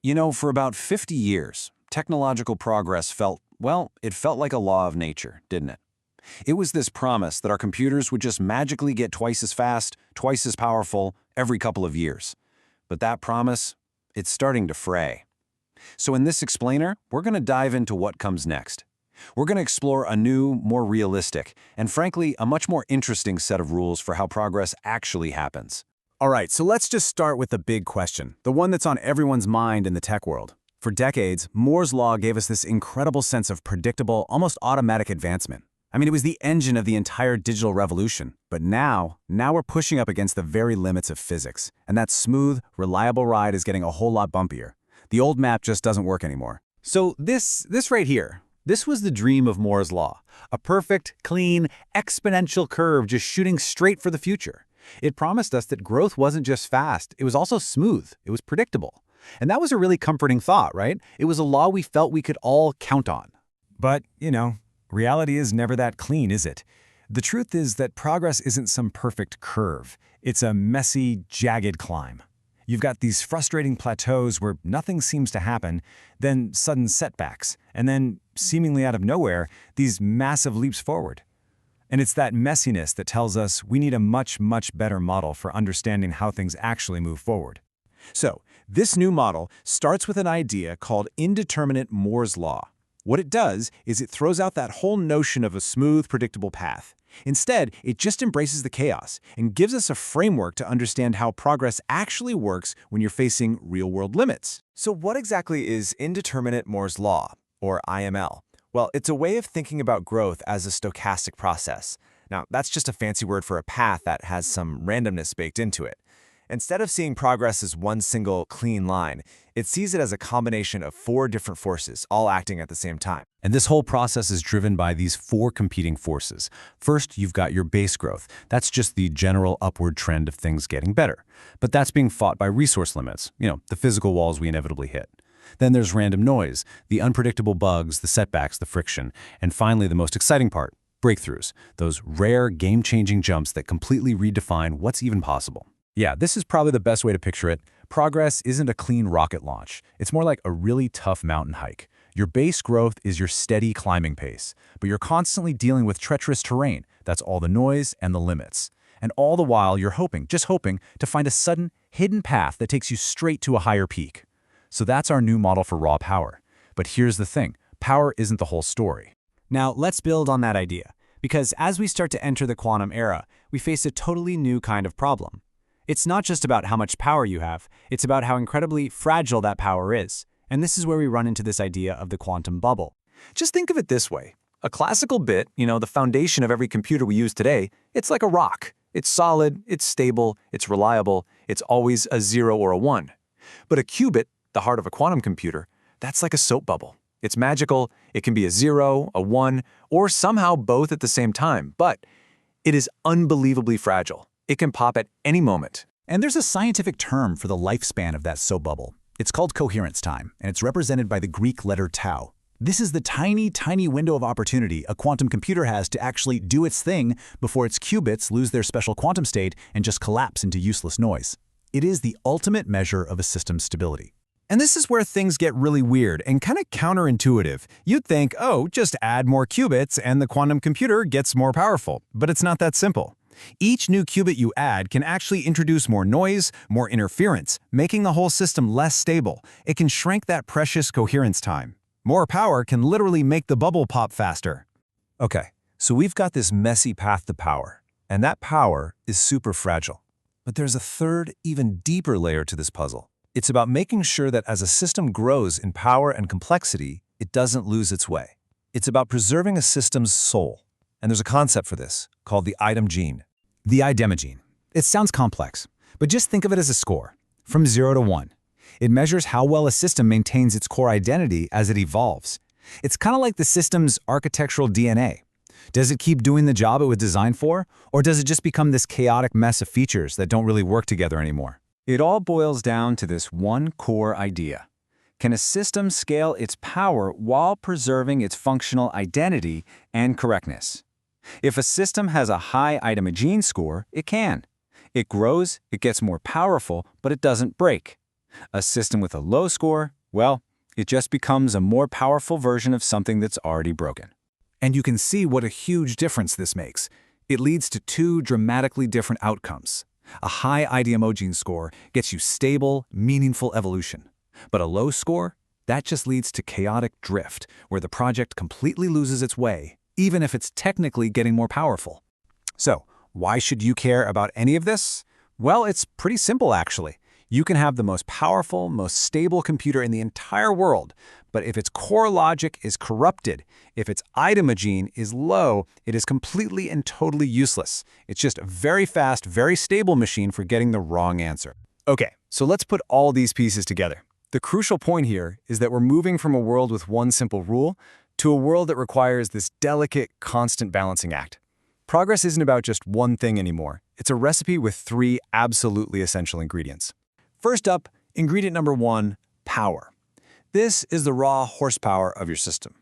You know, for about 50 years, technological progress it felt like a law of nature, didn't it? It was this promise that our computers would just magically get twice as fast, twice as powerful, every couple of years. But that promise, it's starting to fray. So in this explainer, we're going to dive into what comes next. We're going to explore a new, more realistic, and frankly, a much more interesting set of rules for how progress actually happens. All right, so let's just start with the big question, the one that's on everyone's mind in the tech world. For decades, Moore's law gave us this incredible sense of predictable, almost automatic advancement. I mean, it was the engine of the entire digital revolution. But now we're pushing up against the very limits of physics, and that smooth, reliable ride is getting a whole lot bumpier. The old map just doesn't work anymore. So this right here, this was the dream of Moore's law. A perfect, clean, exponential curve just shooting straight for the future. It promised us that growth wasn't just fast, it was also smooth, it was predictable. And that was a really comforting thought, right? It was a law we felt we could all count on. But, reality is never that clean, is it? The truth is that progress isn't some perfect curve. It's a messy, jagged climb. You've got these frustrating plateaus where nothing seems to happen, then sudden setbacks, and then, seemingly out of nowhere, these massive leaps forward. And it's that messiness that tells us we need a much, much better model for understanding how things actually move forward. So, this new model starts with an idea called indeterminate Moore's law. What it does is it throws out that whole notion of a smooth, predictable path. Instead, it just embraces the chaos and gives us a framework to understand how progress actually works when you're facing real-world limits. So what exactly is indeterminate Moore's law, or IML? Well, it's a way of thinking about growth as a stochastic process. Now, that's just a fancy word for a path that has some randomness baked into it. Instead of seeing progress as one single, clean line, it sees it as a combination of 4 different forces, all acting at the same time. And this whole process is driven by these 4 competing forces. First, you've got your base growth. That's just the general upward trend of things getting better. But that's being fought by resource limits, the physical walls we inevitably hit. Then there's random noise, the unpredictable bugs, the setbacks, the friction, and finally the most exciting part, breakthroughs, those rare, game-changing jumps that completely redefine what's even possible. Yeah, this is probably the best way to picture it. Progress isn't a clean rocket launch. It's more like a really tough mountain hike. Your base growth is your steady climbing pace, but you're constantly dealing with treacherous terrain. That's all the noise and the limits. And all the while, you're just hoping to find a sudden, hidden path that takes you straight to a higher peak. So that's our new model for raw power. But here's the thing, power isn't the whole story. Now, let's build on that idea, because as we start to enter the quantum era, we face a totally new kind of problem. It's not just about how much power you have, it's about how incredibly fragile that power is. And this is where we run into this idea of the quantum bubble. Just think of it this way. A classical bit, the foundation of every computer we use today, it's like a rock. It's solid, it's stable, it's reliable, it's always a 0 or a 1. But a qubit, the heart of a quantum computer, that's like a soap bubble. It's magical, it can be a 0, a 1, or somehow both at the same time, but it is unbelievably fragile. It can pop at any moment. And there's a scientific term for the lifespan of that soap bubble. It's called coherence time, and it's represented by the Greek letter tau. This is the tiny, tiny window of opportunity a quantum computer has to actually do its thing before its qubits lose their special quantum state and just collapse into useless noise. It is the ultimate measure of a system's stability. And this is where things get really weird and kind of counterintuitive. You'd think, just add more qubits and the quantum computer gets more powerful. But it's not that simple. Each new qubit you add can actually introduce more noise, more interference, making the whole system less stable. It can shrink that precious coherence time. More power can literally make the bubble pop faster. Okay, so we've got this messy path to power, and that power is super fragile. But there's a third, even deeper layer to this puzzle. It's about making sure that as a system grows in power and complexity, it doesn't lose its way. It's about preserving a system's soul. And there's a concept for this called the item gene. The idemogene. It sounds complex, but just think of it as a score, from 0 to 1. It measures how well a system maintains its core identity as it evolves. It's kind of like the system's architectural DNA. Does it keep doing the job it was designed for, or does it just become this chaotic mess of features that don't really work together anymore? It all boils down to this one core idea. Can a system scale its power while preserving its functional identity and correctness? If a system has a high idemogene score, it can. It grows, it gets more powerful, but it doesn't break. A system with a low score, well, it just becomes a more powerful version of something that's already broken. And you can see what a huge difference this makes. It leads to two dramatically different outcomes. A high IDMOgene score gets you stable, meaningful evolution. But a low score, that just leads to chaotic drift, where the project completely loses its way, even if it's technically getting more powerful. So, why should you care about any of this? Well, it's pretty simple, actually. You can have the most powerful, most stable computer in the entire world, but if its core logic is corrupted, if its IDMOgene is low, it is completely and totally useless. It's just a very fast, very stable machine for getting the wrong answer. Okay, so let's put all these pieces together. The crucial point here is that we're moving from a world with one simple rule to a world that requires this delicate, constant balancing act. Progress isn't about just one thing anymore. It's a recipe with three absolutely essential ingredients. First up, ingredient number one, power. This is the raw horsepower of your system.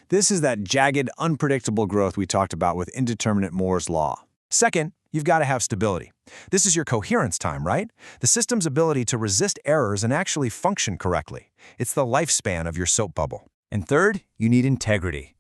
This is that jagged, unpredictable growth we talked about with indeterminate Moore's law. Second, you've got to have stability. This is your coherence time, right? The system's ability to resist errors and actually function correctly. It's the lifespan of your soap bubble. And third, you need integrity.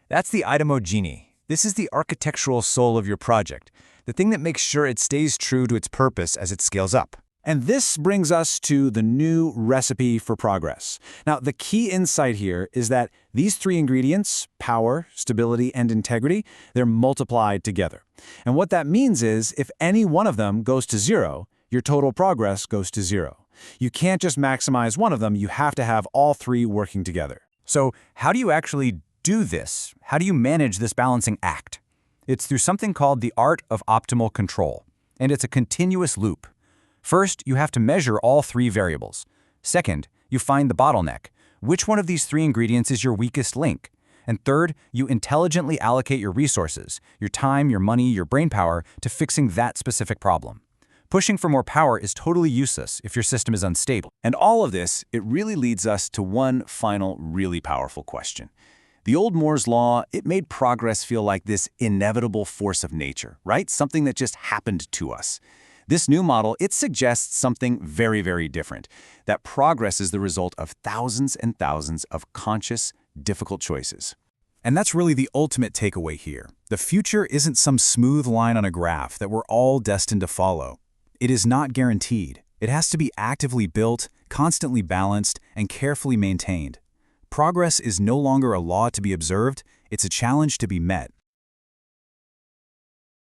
That's the IDMOgene. This is the architectural soul of your project, the thing that makes sure it stays true to its purpose as it scales up. And this brings us to the new recipe for progress. Now, the key insight here is that these three ingredients, power, stability, and integrity, they're multiplied together. And what that means is if any one of them goes to zero, your total progress goes to zero. You can't just maximize one of them, you have to have all three working together. So how do you actually do this? How do you manage this balancing act? It's through something called the art of optimal control, and it's a continuous loop. First, you have to measure all three variables. Second, you find the bottleneck. Which one of these three ingredients is your weakest link? And third, you intelligently allocate your resources, your time, your money, your brainpower, to fixing that specific problem. Pushing for more power is totally useless if your system is unstable. And all of this, it really leads us to one final really powerful question. The old Moore's law, it made progress feel like this inevitable force of nature, right? Something that just happened to us. This new model, it suggests something very, very different, that progress is the result of thousands and thousands of conscious, difficult choices. And that's really the ultimate takeaway here. The future isn't some smooth line on a graph that we're all destined to follow. It is not guaranteed. It has to be actively built, constantly balanced, and carefully maintained. Progress is no longer a law to be observed, it's a challenge to be met.